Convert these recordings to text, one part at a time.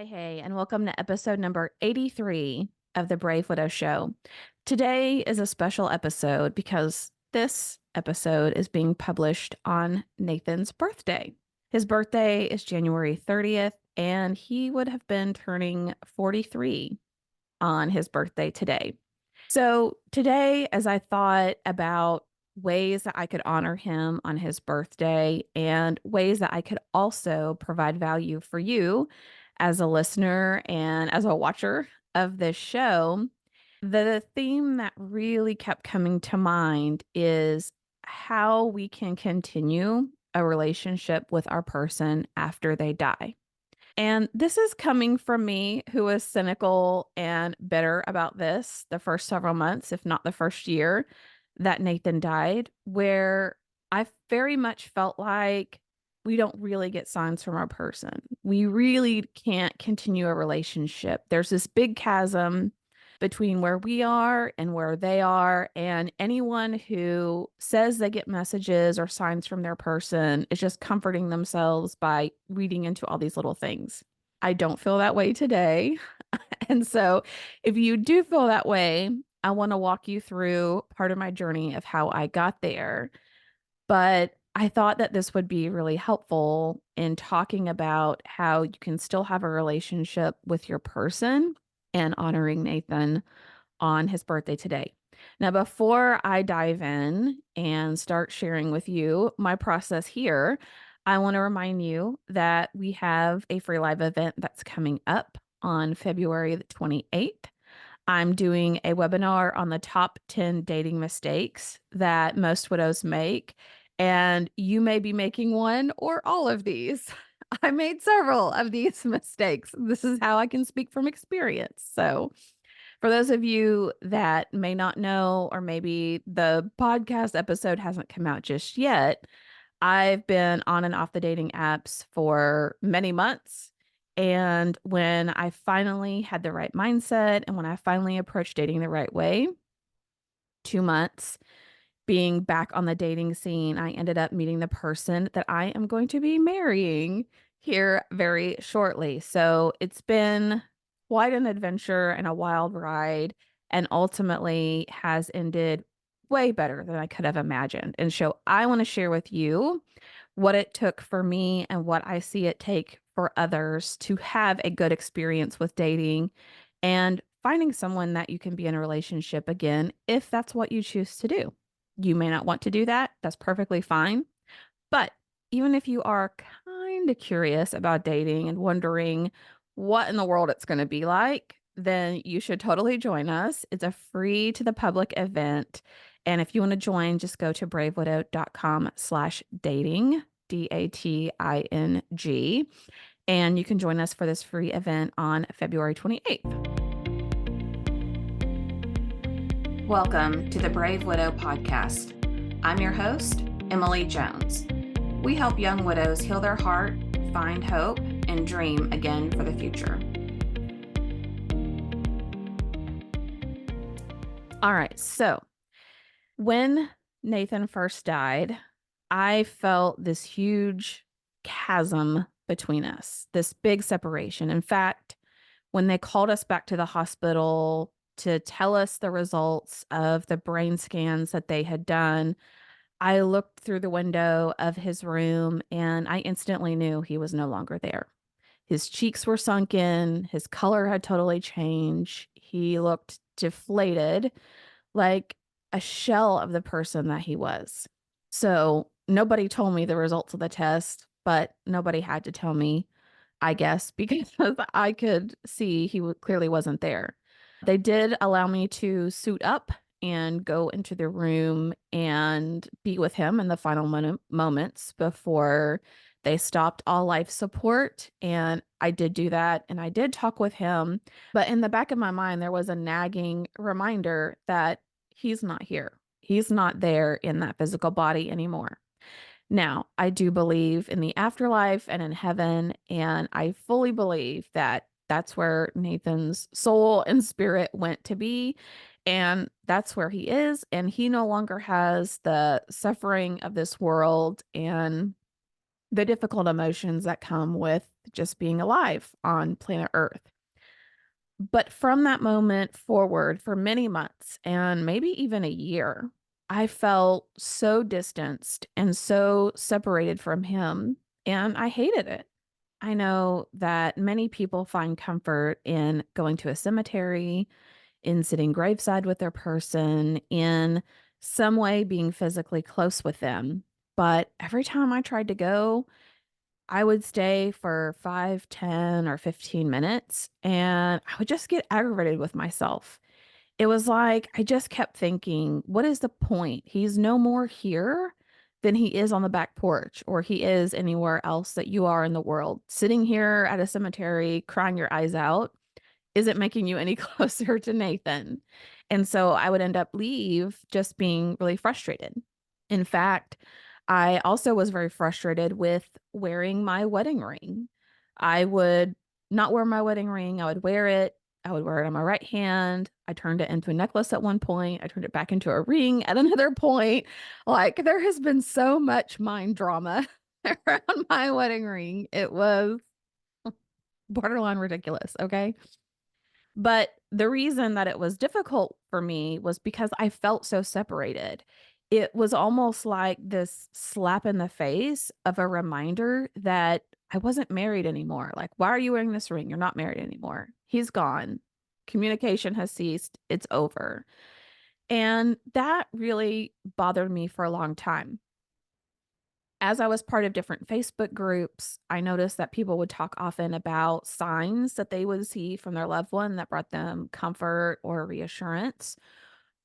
Hey, and welcome to episode number 83 of the Brave Widow Show. Today is a special episode because this episode is being published on Nathan's birthday. His birthday is January 30th, and he would have been turning 43 on his birthday today. So, today, as I thought about ways that I could honor him on his birthday and ways that I could also provide value for you as a listener and as a watcher of this show, the theme that really kept coming to mind is how we can continue a relationship with our person after they die. And this is coming from me, who was cynical and bitter about this the first several months, if not the first year that Nathan died, where I very much felt like we don't really get signs from our person. We really can't continue a relationship. There's this big chasm between where we are and where they are. And anyone who says they get messages or signs from their person is just comforting themselves by reading into all these little things. I don't feel that way today. And so, if you do feel that way, I want to walk you through part of my journey of how I got there. But I thought that this would be really helpful in talking about how you can still have a relationship with your person and honoring Nathan on his birthday today. Now, before I dive in and start sharing with you my process here, I want to remind you that we have a free live event that's coming up on February the 28th. I'm doing a webinar on the top 10 dating mistakes that most widows make, and you may be making one or all of these. I made several of these mistakes. This is how I can speak from experience. So, for those of you that may not know, or maybe the podcast episode hasn't come out just yet, I've been on and off the dating apps for many months. And when I finally had the right mindset and when I finally approached dating the right way, 2 months being back on the dating scene, I ended up meeting the person that I am going to be marrying here very shortly. So it's been quite an adventure and a wild ride, and ultimately has ended way better than I could have imagined. And so I want to share with you what it took for me and what I see it take for others to have a good experience with dating and finding someone that you can be in a relationship again if that's what you choose to do. You may not want to do that. That's perfectly fine. But even if you are kind of curious about dating and wondering what in the world it's going to be like, then you should totally join us. It's a free to the public event. And if you want to join, just go to bravewidow.com/dating, DATING, and you can join us for this free event on February 28th. Welcome to the Brave Widow podcast. I'm your host, Emily Jones. We help young widows heal their heart, find hope, and dream again for the future. All right, so when Nathan first died, I felt this huge chasm between us, this big separation. In fact, when they called us back to the hospital to tell us the results of the brain scans that they had done, I looked through the window of his room and I instantly knew he was no longer there. His cheeks were sunken, his color had totally changed. He looked deflated, like a shell of the person that he was. So nobody told me the results of the test, but nobody had to tell me, I guess, because I could see he clearly wasn't there. They did allow me to suit up and go into the room and be with him in the final moments before they stopped all life support. And I did do that and I did talk with him. But in the back of my mind, there was a nagging reminder that he's not here. He's not there in that physical body anymore. Now, I do believe in the afterlife and in heaven, and I fully believe that that's where Nathan's soul and spirit went to be, and that's where he is, and he no longer has the suffering of this world, and the difficult emotions that come with just being alive on planet Earth. But from that moment forward, for many months and maybe even a year, I felt so distanced and so separated from him, and I hated it. I know that many people find comfort in going to a cemetery, in sitting graveside with their person, in some way being physically close with them. But every time I tried to go, I would stay for 5, 10, or 15 minutes, and I would just get aggravated with myself. It was like I just kept thinking, what is the point? He's no more here than he is on the back porch or he is anywhere else that you are in the world. Sitting here at a cemetery, crying your eyes out isn't making you any closer to Nathan. And so I would end up leave just being really frustrated. In fact, I also was very frustrated with wearing my wedding ring. I would not wear my wedding ring. I would wear it. I would wear it on my right hand. I turned it into a necklace at one point. I turned it back into a ring at another point. Like there has been so much mind drama around my wedding ring. It was borderline ridiculous. Okay. But the reason that it was difficult for me was because I felt so separated. It was almost like this slap in the face of a reminder that I wasn't married anymore. Like, why are you wearing this ring? You're not married anymore. He's gone. Communication has ceased. It's over. And that really bothered me for a long time. As I was part of different Facebook groups, I noticed that people would talk often about signs that they would see from their loved one that brought them comfort or reassurance,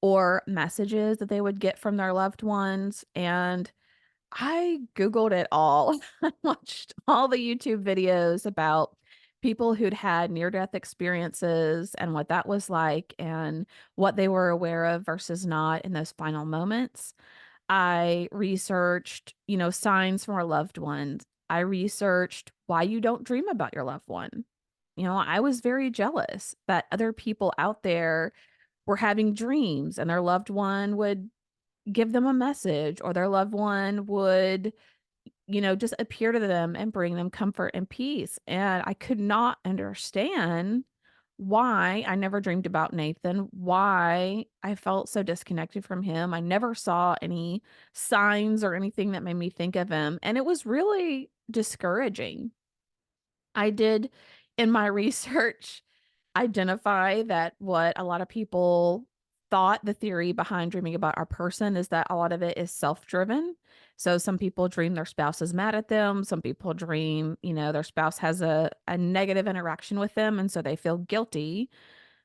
or messages that they would get from their loved ones. And I Googled it all. I watched all the YouTube videos about people who'd had near death experiences and what that was like and what they were aware of versus not in those final moments. I researched, signs from our loved ones. I researched why you don't dream about your loved one. I was very jealous that other people out there were having dreams and their loved one would give them a message or their loved one would just appear to them and bring them comfort and peace. And I could not understand why I never dreamed about Nathan, why I felt so disconnected from him. I never saw any signs or anything that made me think of him. And it was really discouraging. I did in my research identify that what a lot of people thought the theory behind dreaming about our person is that a lot of it is self-driven. So some people dream their spouse is mad at them. Some people dream, their spouse has a negative interaction with them. And so they feel guilty.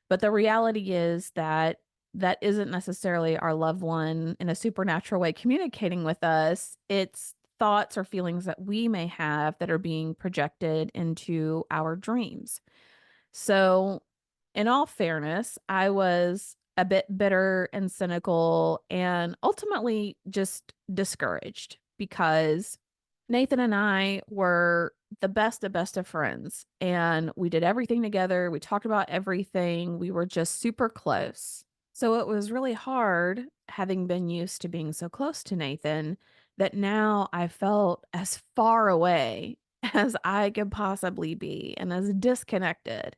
But the reality is that that isn't necessarily our loved one in a supernatural way communicating with us. It's thoughts or feelings that we may have that are being projected into our dreams. So, in all fairness, I was a bit bitter and cynical and ultimately just discouraged because Nathan and I were the best of friends and we did everything together. We talked about everything. We were just super close. So it was really hard having been used to being so close to Nathan that now I felt as far away as I could possibly be and as disconnected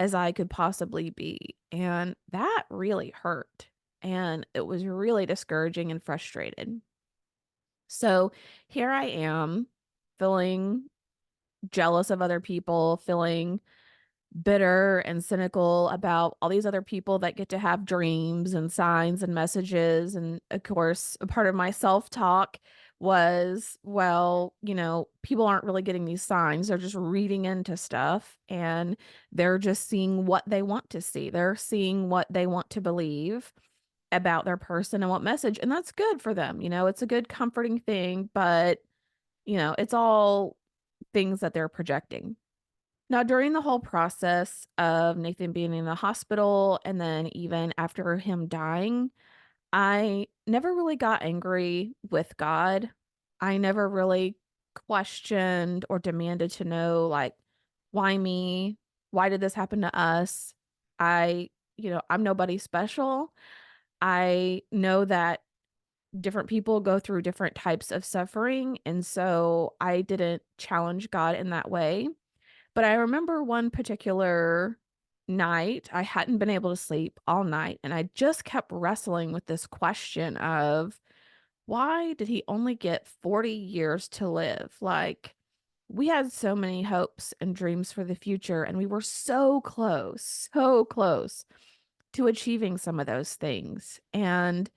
as I could possibly be. And that really hurt. And it was really discouraging and frustrated. So here I am feeling jealous of other people, feeling bitter and cynical about all these other people that get to have dreams and signs and messages. And of course, a part of my self talk was, well, people aren't really getting these signs. They're just reading into stuff and they're just seeing what they want to see. They're seeing what they want to believe about their person and what message. And that's good for them. It's a good comforting thing, but, it's all things that they're projecting. Now, during the whole process of Nathan being in the hospital and then even after him dying, I never really got angry with God. I never really questioned or demanded to know, like, why me? Why did this happen to us? I'm nobody special. I know that different people go through different types of suffering. And so I didn't challenge God in that way. But I remember one particular night, I hadn't been able to sleep all night. And I just kept wrestling with this question of why did he only get 40 years to live? Like, we had so many hopes and dreams for the future, and we were so close to achieving some of those things. And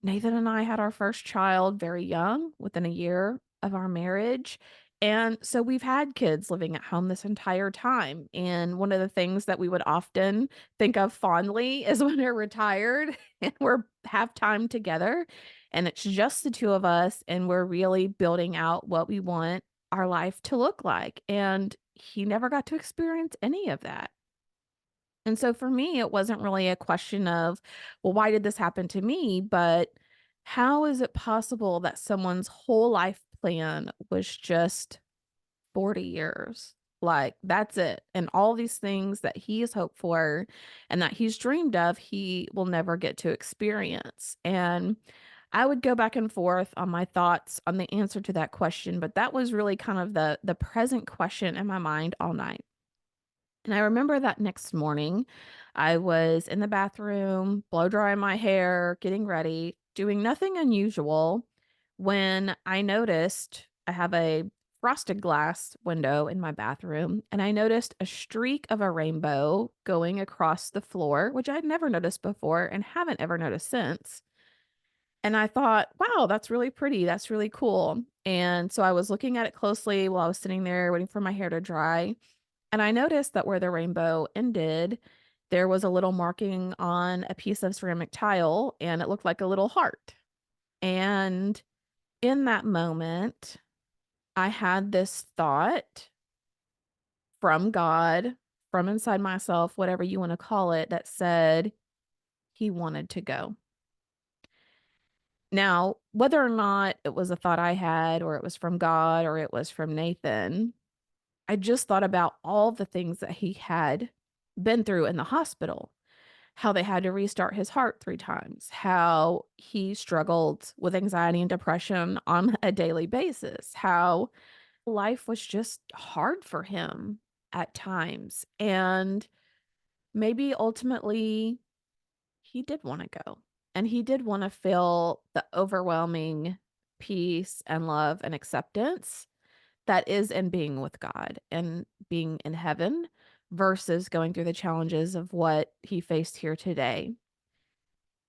Nathan and I had our first child very young, within a year of our marriage. And so we've had kids living at home this entire time. And one of the things that we would often think of fondly is when we're retired and we're have time together and it's just the two of us and we're really building out what we want our life to look like. And he never got to experience any of that. And so for me, it wasn't really a question of, well, why did this happen to me? But how is it possible that someone's whole life plan was just 40 years? Like, that's it. And all these things that he has hoped for and that he's dreamed of, he will never get to experience. And I would go back and forth on my thoughts on the answer to that question, but that was really kind of the present question in my mind all night. And I remember that next morning, I was in the bathroom, blow drying my hair, getting ready, doing nothing unusual when I noticed I have a frosted glass window in my bathroom, and I noticed a streak of a rainbow going across the floor, which I'd never noticed before and haven't ever noticed since. And I thought, wow, that's really pretty. That's really cool. And so I was looking at it closely while I was sitting there waiting for my hair to dry. And I noticed that where the rainbow ended, there was a little marking on a piece of ceramic tile, and it looked like a little heart. And in that moment, I had this thought from God, from inside myself, whatever you want to call it, that said he wanted to go. Now, whether or not it was a thought I had, or it was from God, or it was from Nathan, I just thought about all the things that he had been through in the hospital, how they had to restart his heart 3 times, how he struggled with anxiety and depression on a daily basis, how life was just hard for him at times. And maybe ultimately he did want to go. And he did want to feel the overwhelming peace and love and acceptance that is in being with God and being in heaven versus going through the challenges of what he faced here today.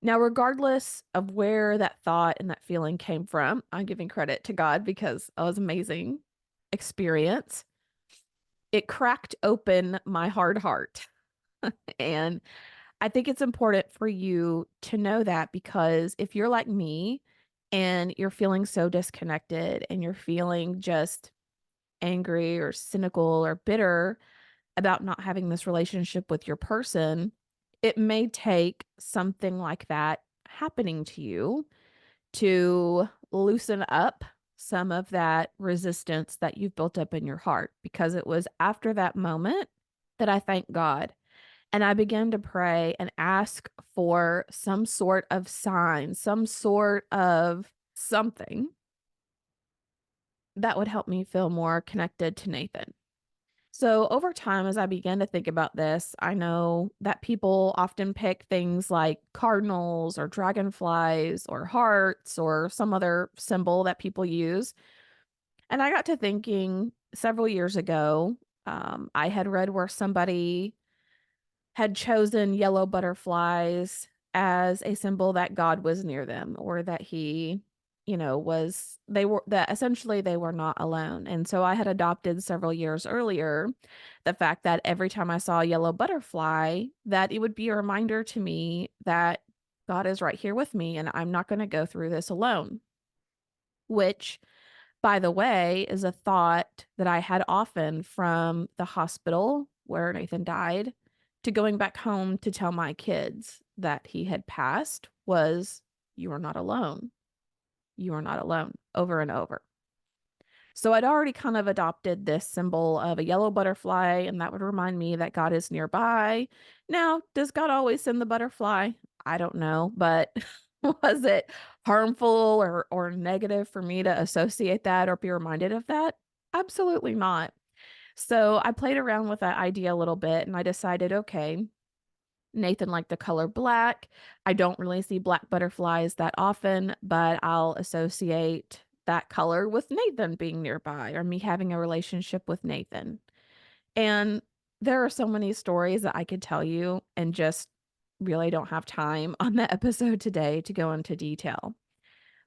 Now, regardless of where that thought and that feeling came from, I'm giving credit to God because it was an amazing experience. It cracked open my hard heart. And I think it's important for you to know that because if you're like me and you're feeling so disconnected and you're feeling just angry or cynical or bitter about not having this relationship with your person, it may take something like that happening to you to loosen up some of that resistance that you've built up in your heart. Because it was after that moment that I thank God. And I began to pray and ask for some sort of sign, some sort of something that would help me feel more connected to Nathan. So over time, as I began to think about this, I know that people often pick things like cardinals or dragonflies or hearts or some other symbol that people use. And I got to thinking several years ago, I had read where somebody had chosen yellow butterflies as a symbol that God was near them or that he, they were that essentially they were not alone. And so I had adopted several years earlier the fact that every time I saw a yellow butterfly, that it would be a reminder to me that God is right here with me and I'm not going to go through this alone, which by the way, is a thought that I had often from the hospital where Nathan died to going back home to tell my kids that he had passed was, you are not alone. You are not alone, over and over. So I'd already kind of adopted this symbol of a yellow butterfly, and that would remind me that God is nearby. Now, does God always send the butterfly? I don't know, but Was it harmful or negative for me to associate that or be reminded of that? Absolutely not. So I played around with that idea a little bit and I decided, okay, Nathan liked the color black. I don't really see black butterflies that often, but I'll associate that color with Nathan being nearby or me having a relationship with Nathan. And there are so many stories that I could tell you and just really don't have time on the episode today to go into detail.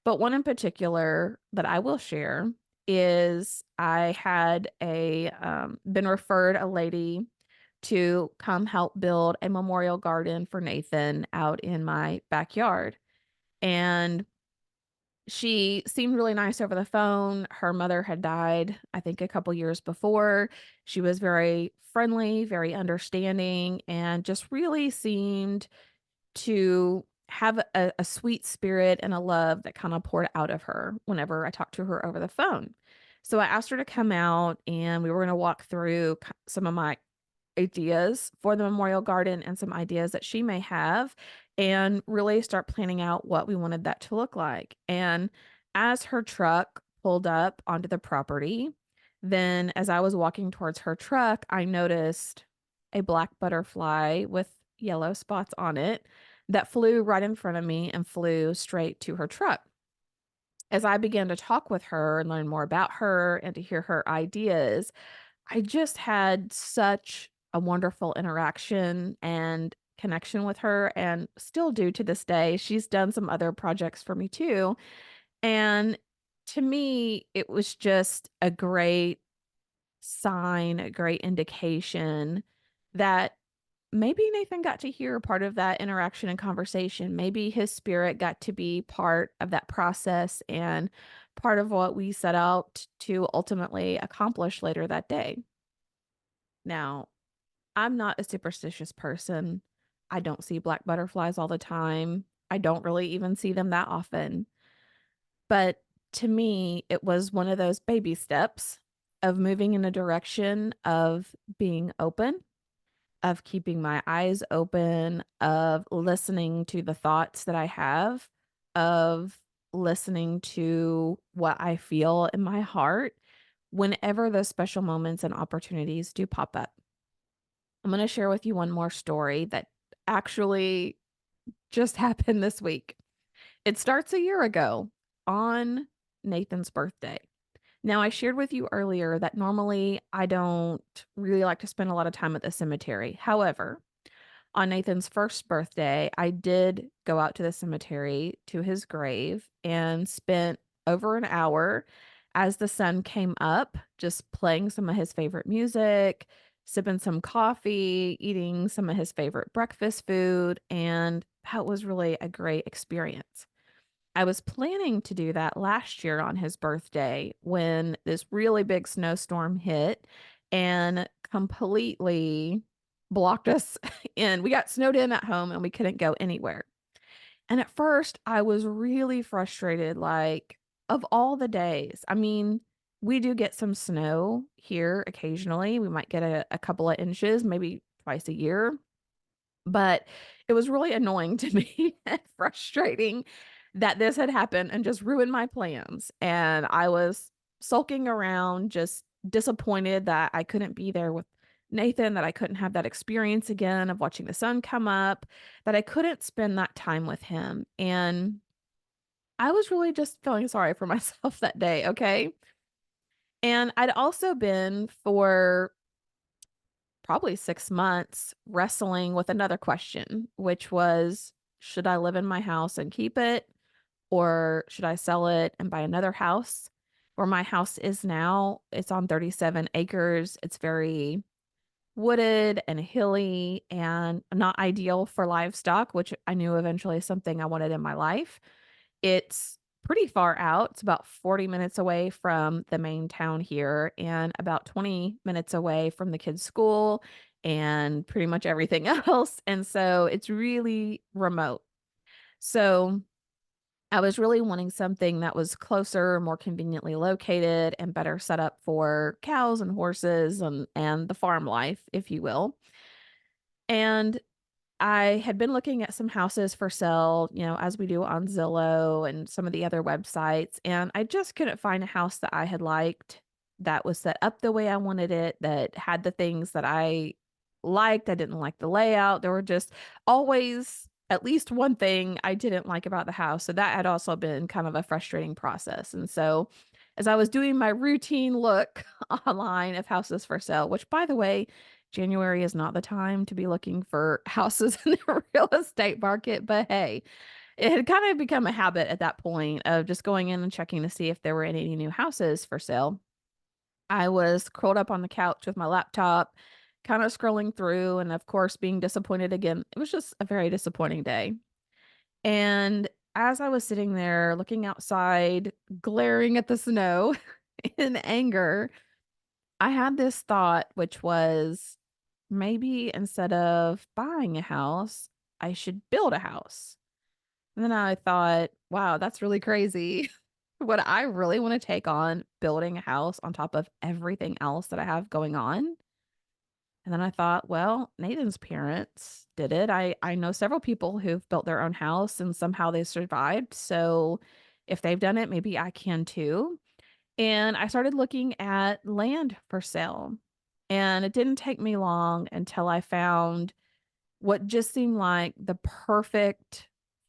But one in particular that I will share is I had been referred a lady to come help build a memorial garden for Nathan out in my backyard. And she seemed really nice over the phone. Her mother had died, I think, a couple years before. She was very friendly, very understanding, and just really seemed to have a sweet spirit and a love that kind of poured out of her whenever I talked to her over the phone. So I asked her to come out and we were going to walk through some of my ideas for the memorial garden and some ideas that she may have and really start planning out what we wanted that to look like. And as her truck pulled up onto the property, then as I was walking towards her truck, I noticed a black butterfly with yellow spots on it that flew right in front of me and flew straight to her truck. As I began to talk with her and learn more about her and to hear her ideas, I just had such a wonderful interaction and connection with her and still do to this day. She's done some other projects for me too. And to me, it was just a great sign, a great indication that maybe Nathan got to hear part of that interaction and conversation. Maybe his spirit got to be part of that process and part of what we set out to ultimately accomplish later that day. Now, I'm not a superstitious person. I don't see black butterflies all the time. I don't really even see them that often. But to me, it was one of those baby steps of moving in a direction of being open, of keeping my eyes open, of listening to the thoughts that I have, of listening to what I feel in my heart whenever those special moments and opportunities do pop up. I'm going to share with you one more story that actually just happened this week. It starts a year ago on Nathan's birthday. Now, I shared with you earlier that normally I don't really like to spend a lot of time at the cemetery. However, on Nathan's first birthday, I did go out to the cemetery to his grave and spent over an hour as the sun came up, just playing some of his favorite music, sipping some coffee, eating some of his favorite breakfast food, and that was really a great experience. I was planning to do that last year on his birthday when this really big snowstorm hit and completely blocked us in. We got snowed in at home and we couldn't go anywhere. And at first, I was really frustrated. Like, of all the days, I mean, we do get some snow here occasionally. We might get a couple of inches, maybe twice a year. But it was really annoying to me and frustrating that this had happened and just ruined my plans. And I was sulking around, just disappointed that I couldn't be there with Nathan, that I couldn't have that experience again of watching the sun come up, that I couldn't spend that time with him. And I was really just feeling sorry for myself that day. Okay. And I'd also been for probably 6 months wrestling with another question, which was, should I live in my house and keep it, or should I sell it and buy another house? Where my house is now, it's on 37 acres. It's very wooded and hilly and not ideal for livestock, which I knew eventually is something I wanted in my life. It's pretty far out. It's about 40 minutes away from the main town here and about 20 minutes away from the kids' school and pretty much everything else. And so it's really remote. So I was really wanting something that was closer, more conveniently located, and better set up for cows and horses and the farm life, if you will. And I had been looking at some houses for sale, as we do on Zillow and some of the other websites, and I just couldn't find a house that I had liked that was set up the way I wanted it, that had the things that I liked. I didn't like the layout. There were just always at least one thing I didn't like about the house. So that had also been kind of a frustrating process. And so as I was doing my routine look online of houses for sale, which by the way, January is not the time to be looking for houses in the real estate market, but hey, it had kind of become a habit at that point of just going in and checking to see if there were any new houses for sale. I was curled up on the couch with my laptop, kind of scrolling through, and of course, being disappointed again. It was just a very disappointing day. And as I was sitting there looking outside, glaring at the snow in anger, I had this thought, which was maybe instead of buying a house, I should build a house. And then I thought, wow, that's really crazy. Would I really want to take on building a house on top of everything else that I have going on? And then I thought, well, Nathan's parents did it. I know several people who've built their own house and somehow they survived. So if they've done it, maybe I can too. And I started looking at land for sale. And it didn't take me long until I found what just seemed like the perfect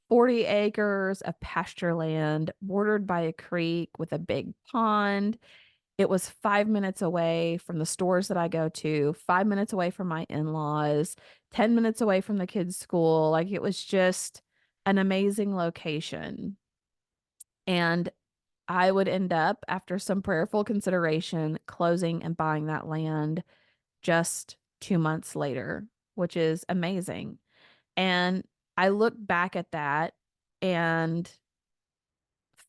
40 acres of pasture land bordered by a creek with a big pond. It was 5 minutes away from the stores that I go to, 5 minutes away from my in laws, 10 minutes away from the kids' school. Like it was just an amazing location. And I would end up, after some prayerful consideration, closing and buying that land just 2 months later, which is amazing. And I look back at that and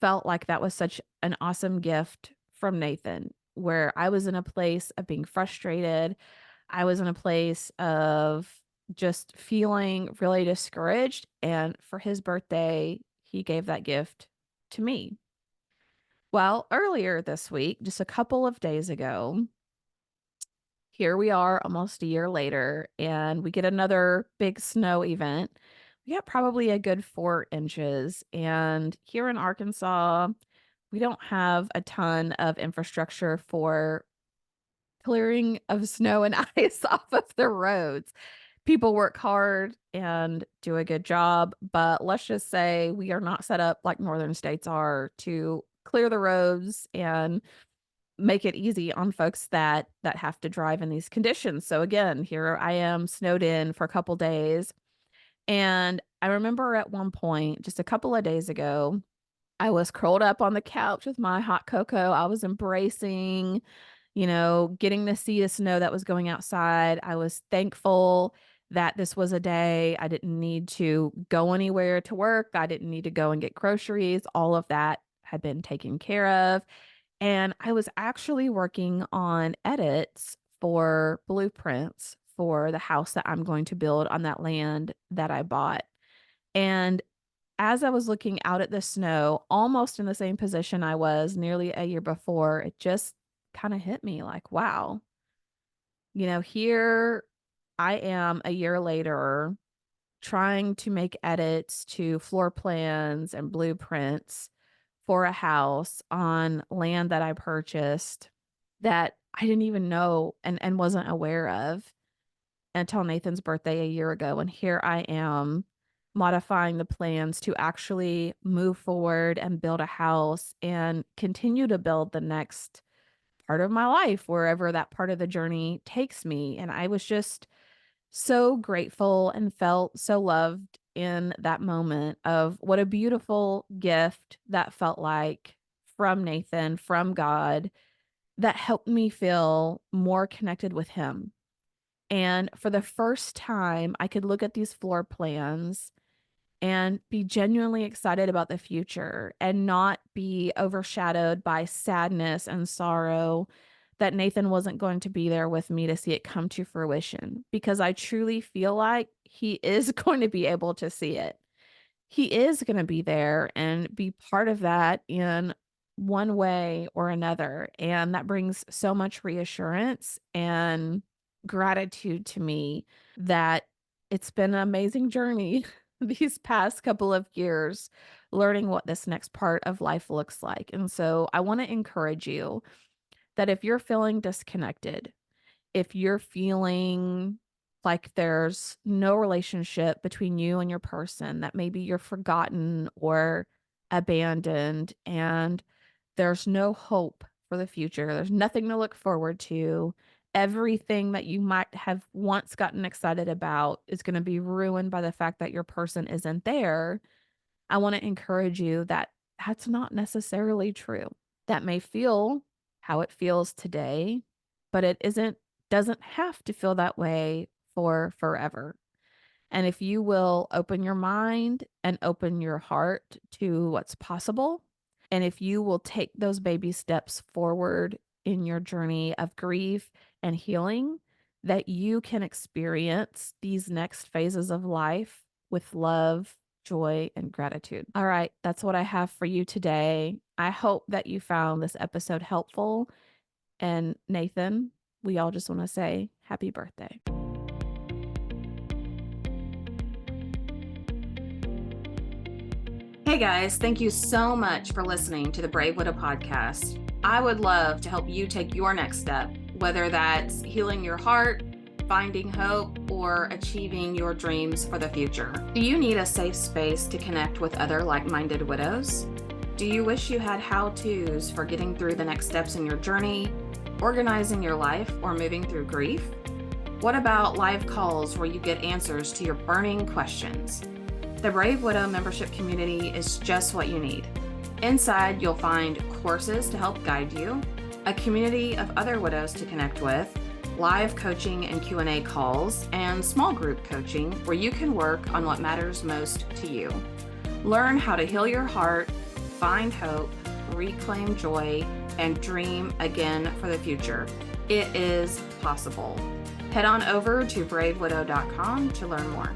felt like that was such an awesome gift from Nathan, where I was in a place of being frustrated. I was in a place of just feeling really discouraged. And for his birthday, he gave that gift to me. Well, earlier this week, just a couple of days ago, here we are almost a year later, and we get another big snow event. We got probably a good 4 inches. And here in Arkansas, we don't have a ton of infrastructure for clearing of snow and ice off of the roads. People work hard and do a good job, but let's just say we are not set up like northern states are to clear the roads and make it easy on folks that have to drive in these conditions. So again, here I am snowed in for a couple days, and I remember at one point just a couple of days ago, I was curled up on the couch with my hot cocoa. I was embracing, getting to see the snow that was going outside. I was thankful that this was a day I didn't need to go anywhere to work. I didn't need to go and get groceries. All of that had been taken care of. And I was actually working on edits for blueprints for the house that I'm going to build on that land that I bought. And as I was looking out at the snow, almost in the same position I was nearly a year before, it just kind of hit me like, wow, here I am a year later trying to make edits to floor plans and blueprints for a house on land that I purchased that I didn't even know and wasn't aware of until Nathan's birthday a year ago. And here I am modifying the plans to actually move forward and build a house and continue to build the next part of my life, wherever that part of the journey takes me. And I was just so grateful and felt so loved in that moment of what a beautiful gift that felt like from Nathan, from God, that helped me feel more connected with him. And for the first time, I could look at these floor plans and be genuinely excited about the future and not be overshadowed by sadness and sorrow that Nathan wasn't going to be there with me to see it come to fruition, because I truly feel like he is going to be able to see it. He is going to be there and be part of that in one way or another. And that brings so much reassurance and gratitude to me that It's been an amazing journey these past couple of years learning what this next part of life looks like. And so I want to encourage you that if you're feeling disconnected, if you're feeling like there's no relationship between you and your person, that maybe you're forgotten or abandoned, and there's no hope for the future, there's nothing to look forward to. Everything that you might have once gotten excited about is going to be ruined by the fact that your person isn't there. I want to encourage you that that's not necessarily true. That may feel how it feels today, but it doesn't have to feel that way for forever. And if you will open your mind and open your heart to what's possible, and if you will take those baby steps forward in your journey of grief and healing, that you can experience these next phases of life with love, joy, and gratitude. All right, that's what I have for you today. I hope that you found this episode helpful. And Nathan, we all just want to say happy birthday. Hey guys, thank you so much for listening to the Brave Widow podcast. I would love to help you take your next step, whether that's healing your heart, finding hope, or achieving your dreams for the future. Do you need a safe space to connect with other like-minded widows? Do you wish you had how-tos for getting through the next steps in your journey, organizing your life, or moving through grief? What about live calls where you get answers to your burning questions? The Brave Widow membership community is just what you need. Inside, you'll find courses to help guide you, a community of other widows to connect with, live coaching and Q&A calls, and small group coaching where you can work on what matters most to you. Learn how to heal your heart, find hope, reclaim joy, and dream again for the future. It is possible. Head on over to bravewidow.com to learn more.